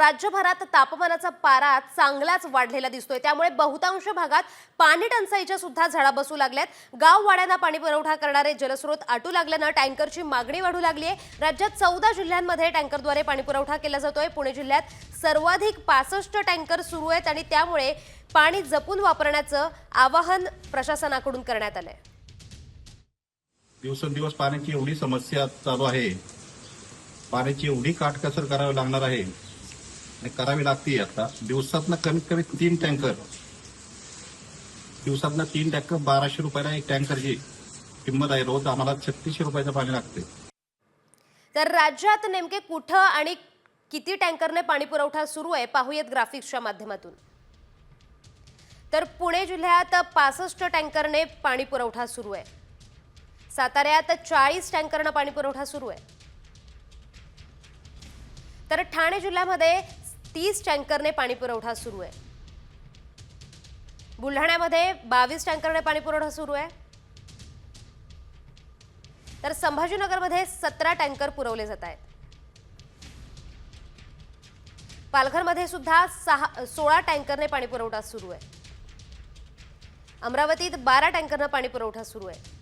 राज्यभरात तापमानाचा पारा चांगलाच वाढलेला दिसतोय। त्यामुळे बहुतांश भागात पाणी टंचाईच्या सुद्धा झळा बसू लागल्यात। गाववाड्यांना पाणी पुरवठा करणारे जलस्रोत आटू लागल्याने टँकरची मागणी वाढू लागली आहे। राज्यात 14 जिल्ह्यांमध्ये टँकरद्वारे पाणी पुरवठा केला जातोय। पुणे जिल्ह्यात सर्वाधिक 65 टँकर सुरू आहेत आणि त्यामुळे पाणी जपून वापरण्याचं आवाहन प्रशासनाकडून करण्यात आलंय। दिवसेंदिवस पाण्याची एवढी समस्या चालू आहे, पाण्याची एवढी काटकसर करावी लागणार आहे आणि करावी लागते। आता दिवसातनं कमीत कमी 3 टँकर, दिवसातनं 3 टँकर 1200 रुपयाला एक टँकरची किंमत आहे। रोज आम्हाला 3600 रुपयाचं पाणी लागते। तर राज्यात नेमके कुठं आणि किती टँकरने पाणी पुरवठा सुरू आहे पाहूयात ग्राफिक्सच्या माध्यमातून। तर पुणे जिल्ह्यात 65 टँकरने पाणी पुरवठा सुरू आहे। साताऱ्यात 40 टँकरने पाणी पुरवठा सुरू आहे। तर ठाणे जिल्ह्यामध्ये 30 टँकरने पाणी पुरवठा सुरू आहे। बुलढाण्यामध्ये 22 टँकरने पाणी पुरवठा सुरू आहे। तर संभाजीनगरमध्ये 17 टँकर पुरवले जात आहेत। पालघरमध्ये सुद्धा 16 टँकरने पाणी पुरवठा सुरू आहे। अमरावतीत 12 टँकरने पाणी पुरवठा सुरू आहे।